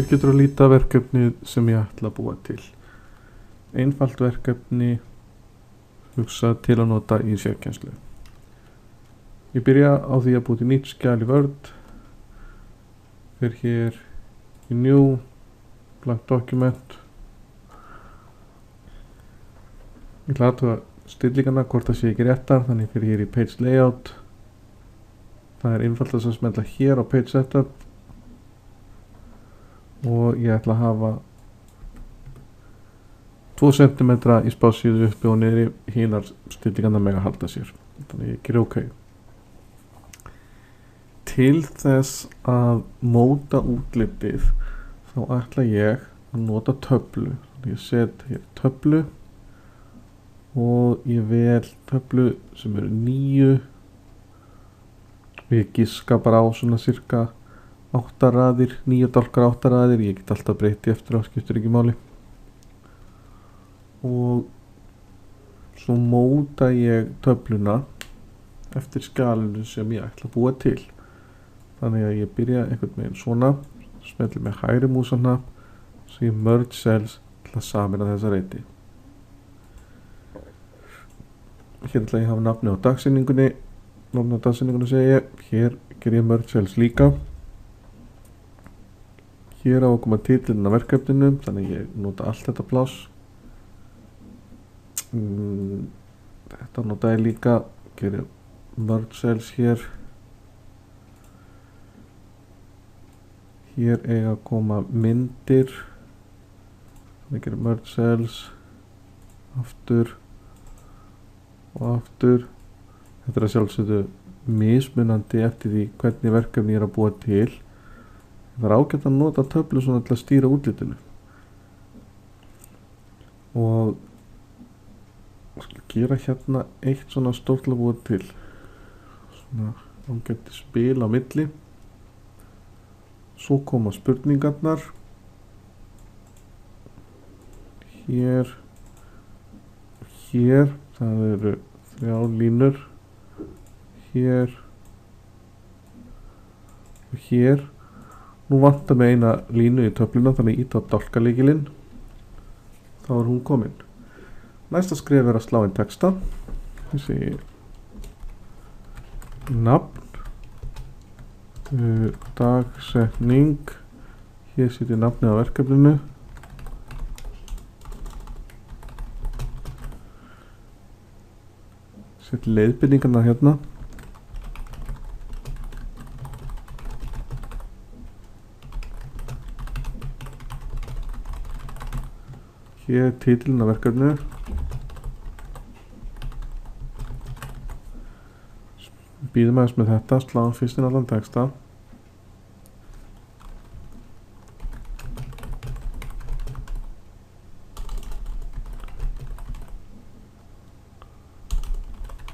Hér getur að líta verkefnið sem ég ætla að búa til. Einfalt verkefni hugsað til að nota í sérkennslu. Ég byrja á því að búa til nýtt skjal í Word. Fer hér í New, blank document. Ég ætla að athuga stillingarna hvort það sé ekki réttar, þannig fyrir hér í Page Layout. Það er einfaldast að smella hér á Page Setup og ég ætla að hafa 2 cm í spásíðu uppi og niðri, hinar stillingarna mega halda sér. Þannig ég gerir OK. Til þess að móta útlitið þá ætla ég að nota töflu. Þannig ég set hér töflu og ég vel töflu sem eru 9 og ég giska bara á svona cirka 8 raðir, 9 dálkar 8 raðir, ég get alltaf breyti eftir á, skiptir ekki máli. Og svo móta ég töfluna eftir skjalinu sem ég ætla að búa til. Þannig að ég byrja einhvern veginn svona, smelli með hægri músahnapp, svo ég merge cells til að sameina þessa reiti. Hér ætla ég að hafa nafni á dagsetningunni, segi ég, hér ger ég merge cells líka. Hér á að koma titlinn af verkefninu, þannig ég nota allt þetta pláss. Þetta nota ég líka, gerir merge cells hér. Hér eiga að koma myndir, þannig gerir merge cells, aftur og aftur. Þetta er að sjálfsögðu mismunandi eftir því hvernig verkefni ég er að búa til. Það er ágætt að nota töflu svona til að stýra útlitinu. Og ég skal gera hérna eitt svona stórt til að búa til. Svona ágætt spil á milli. Svo koma spurningarnar. Hér. Hér. Það eru 3 línur. Hér. Og hér. Nú vantar mig eina línu í töfluna, þannig ég ít á dálkalykilinn. Þá er hún komin. Næsta skref er að slá inn texta. Ég segi nafn, dagsetning. Hér setjum ég nafnið á verkefninu. Set leiðbeiningarna hérna. Hér er titlinn af verkefninu. Býðum aðeins með þetta, sláðum fyrst inn allan texta.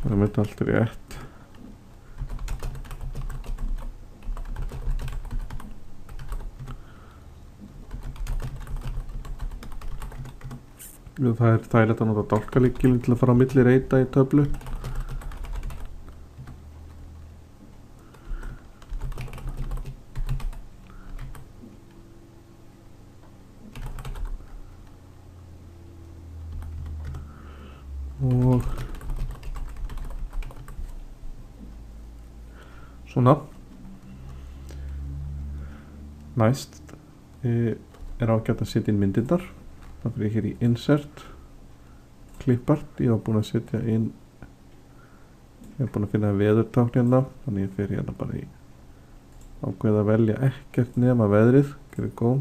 Það er með allt rétt. Það er þægilegt að nota dálkalykilinn til að fara á milli reita í töflu. Og svona. Næst er ágætt að setja inn myndirnar. Það fyrir hér í Insert, Clipart, ég var búinn að setja inn, ég var búinn að finna veðurtákn hérna, þannig ég fer hérna bara í ákveð að velja ekkert nema veðrið, gerir góð.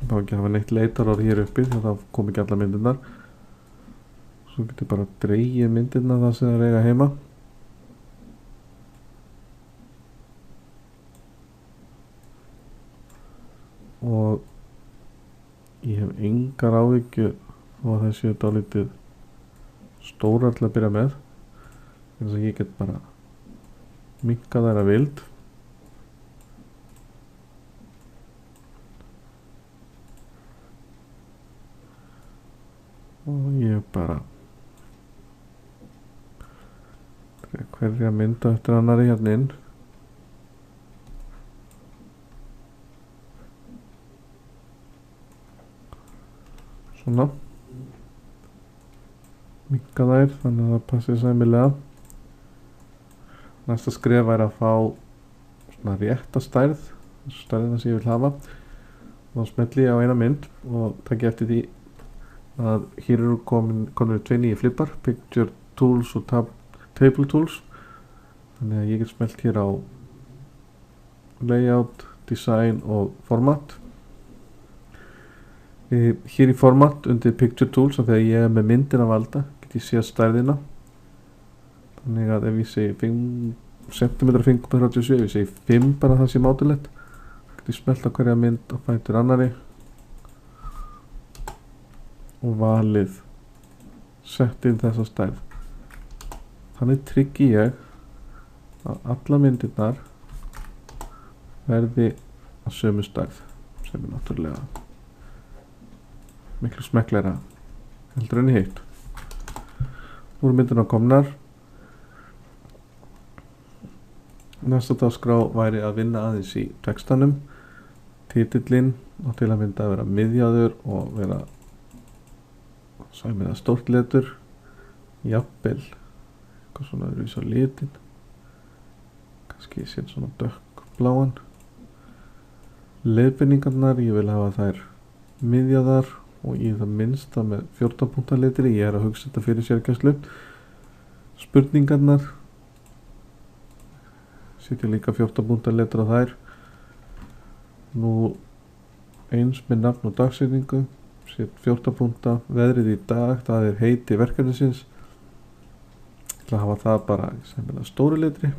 Þá ekki að hafa neitt leitarorð hér uppi, þannig að það kom ekki alla myndirnar. Svo getur bara að dreigja myndirna það sem það eiga heima. Og ég hef engar áhyggjur og þessi er dálítið stórar til að byrja með, þannig að ég get bara minkað þær að vild. Og ég bara hverja mynda eftir annari hérna inn. svona minnka þær þannig að það passi sæmilega. Næsta skref er að fá svona rétta stærð, stærðina sem ég vil hafa. Þá smelli ég á eina mynd og takk eftir því að hér eru konur tvei nýju flippar, Picture Tools og Table Tools. Þannig að ég get smellt hér á Layout, Design og Format. Hér í Format undir Picture Tools, þegar ég er með myndin að valda, get ég séð stærðina. Þannig að ef ég segi 5 cm 5,37, ef ég segi 5 bara það sé mátulegt, get ég smellt á hverja mynd og fætur annari og valið sett inn þessa stærð. Þannig tryggi ég að alla myndirnar verði að sömu stærð, sem er náttúrulega miklu smekklegra heldur en í hitt. Nú eru myndirnar komnar. Næsta dagskrá væri að vinna aðeins í textanum. Titillinn og til að mynda að vera miðjaður og vera sæmilega stórt letur, jafnvel eitthvað svona öðruvísi á litin, kannski sér svona dökkbláan. Leiðbeiningarnar, ég vil hafa þær miðjaðar og í það minnsta með 14 punkta letri, ég er að hugsa þetta fyrir sérgæslu. Spurningarnar, setja líka 14 punkta letri á þær. Nú eins með nafn og dagsetningu, set 14 punkta, veðrið í dag, það er heiti verkefnisins. Ég ætla að hafa það bara sæmilega stóru letri.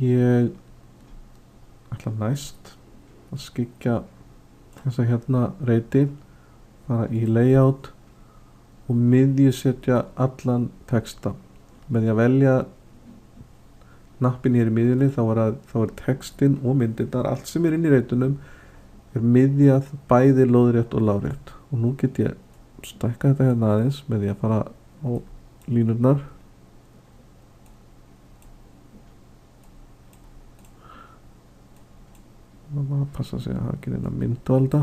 Ég ætla næst að skyggja þessa hérna reiti, fara í layout og miðjusetja allan texta. Með því að velja nappin hér í miðjunni þá er textin og myndirnar, allt sem er inn í reitunum er miðjað bæði lóðrétt og lárétt. Og nú get ég stækka þetta hérna aðeins með því að fara á línurnar. Það var að passa sig að hafa ekki neina myndvalda.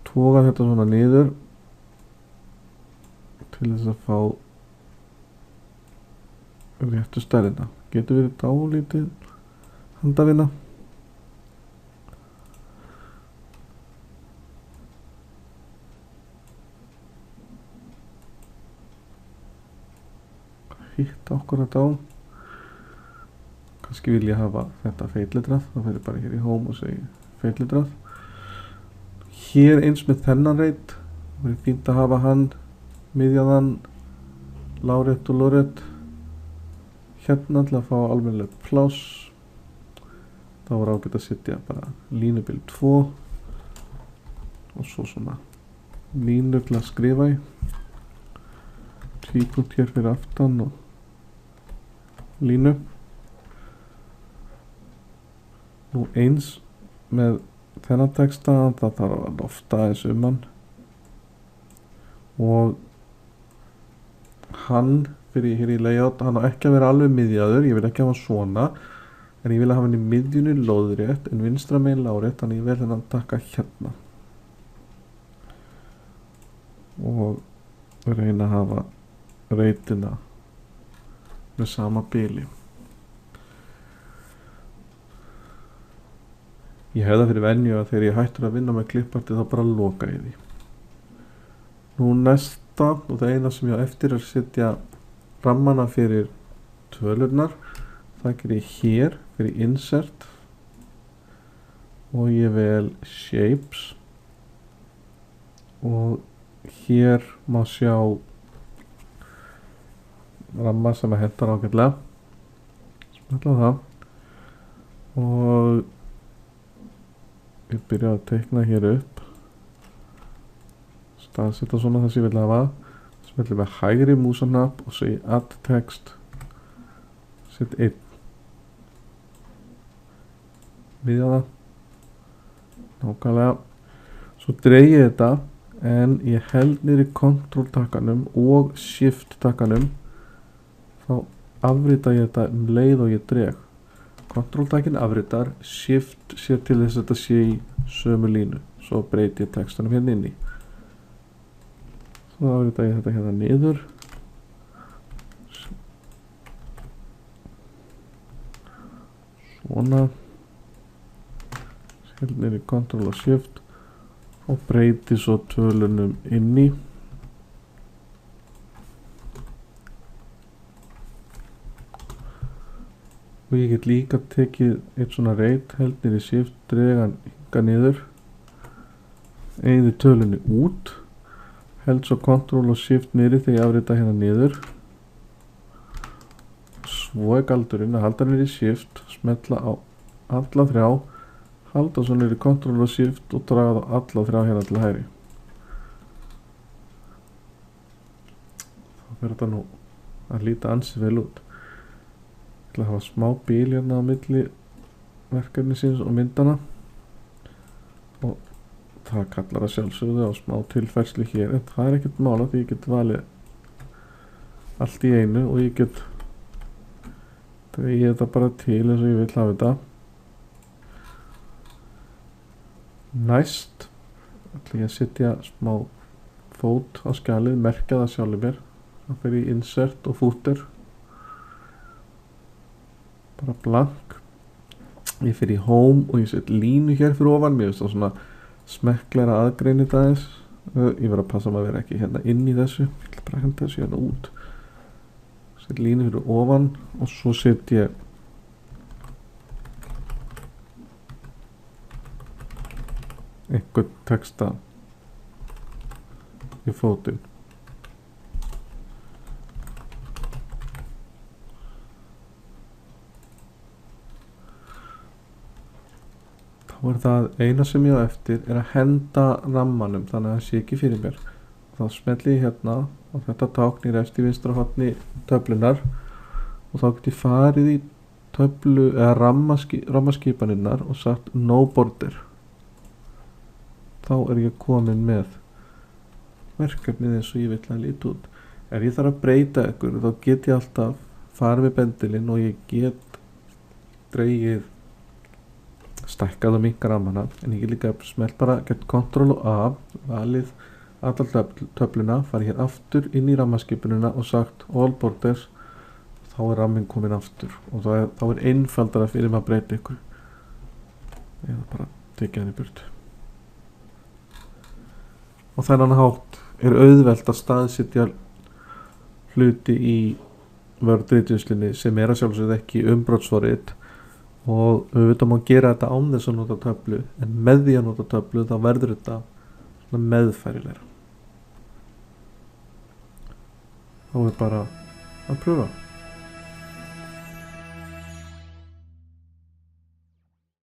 Toga þetta svona niður til þess að fá réttu stærðina. Getur verið dálítið handavinna. Hitt akkurat á. Kannski vil ég hafa þetta feitletrað, þá fer ég bara hér í Home og segi feitletrað. Hér eins með þennan reit, það verður fínt að hafa hann miðjaðan, lárétt og lórétt. Hérna til að fá almennileg pláss. Þá var ágætt að setja bara línubil 2 og svo svona línu til að skrifa í. Tvípunkt hér fyrir aftan og línu. Nú eins með þennan texta, það þarf að lofta aðeins hann. Og hann fyrir hér í layout, hann á ekki að vera alveg miðjaður, ég vil ekki hafa svona, en ég vil hafa hann í miðjunni lóðrétt en vinstra megin lárétt, þannig ég vil hennan taka hérna. Og reyna að hafa reitina með sama bili. Ég hef það fyrir venju að þegar ég hættur að vinna með klipparti þá bara loka ég því. Nú næsta og það eina sem ég á eftir er að setja rammana fyrir tölurnar. Það ger ég hér fyrir insert og ég vel shapes og hér má sjá ramma sem að hentar ágætlega. Smetla það og ég byrja að teikna hér upp, staðsetta svona það sem ég vil hafa. Smelli með hægri músanapp og segi add text, set 1, miðja það, nákvæmlega. Svo dreigi ég þetta en ég held niður í Ctrl takkanum og Shift takkanum, þá afrita ég þetta leið og ég dreg. Control-takin afritar, Shift sér til þess að þetta sé í sömu línu, svo breyti ég textanum hérna inni. Svo afrita ég þetta hérna niður. Svona. Hérna er í Control og Shift og breyti svo tölunum inni. Og ég get líka tekið eitt svona reit, held niður í Shift, dregan hinga niður, eyði tölunni út, held svo Ctrl og Shift niður þegar ég afrita hérna niður. Svo er galdurinn að halda niður í Shift, smetla á alla þrjá, halda svo niður í Ctrl og Shift og draga þá alla þrjá hérna til hægri. Þá fyrir þetta nú að líta ansi vel út. Ég ætla að hafa smá bíl hérna á milli verkefnisins og myndana og það kallar að sjálfsögðu á smá tilfærslu hér, en það er ekkert mála því ég get valið allt í einu og ég get dregið þetta bara til eins og ég vil hafa þetta. Næst ætla ég að setja smá fót á skjalið, merkja það sjálfur mér. Það fer í Insert og Footer, bara blank. Ég fer í Home og ég set línu hér fyrir ofan. Mér finnst það svona smekklegra aðgreinir það eins. Ég verð að passa að vera ekki hérna inn í þessu. Ég ætla bara að henda þessu hérna út. Set línu fyrir ofan og svo set ég einhvern texta í fótinn. Þá er það eina sem ég á eftir er að henda rammanum þannig að það sé ekki fyrir mér. Þá smelli ég hérna og þetta tákn í efst í vinstra horni töflunar og þá get ég farið í töflu eða rammaskipaninnar og sagt no border. Þá er ég komin með verkefnið eins og ég vill að líta út. Ef ég þarf að breyta ykkur þá get ég alltaf farið með bendilinn og ég get dregið stækkað og minkar rammana, en ég get líka smelt bara gett Ctrl og A, valið alla töfluna, farið hér aftur inn í rammaskipunina og sagt all borders. Þá er ramminn komin aftur og þá er einfaldara fyrir maður að breyta ykkur eða bara tekið hann í burt. Og þennan hátt er auðvelt að staðsetja hluti í Word-ritvinnslinni sem er að sjálfsögðu ekki umbrotsforrit og auðvitað má gera þetta án þess að nota töflu, en með því að nota töflu þá verður þetta meðfærilegra. Þá er bara að pröfa.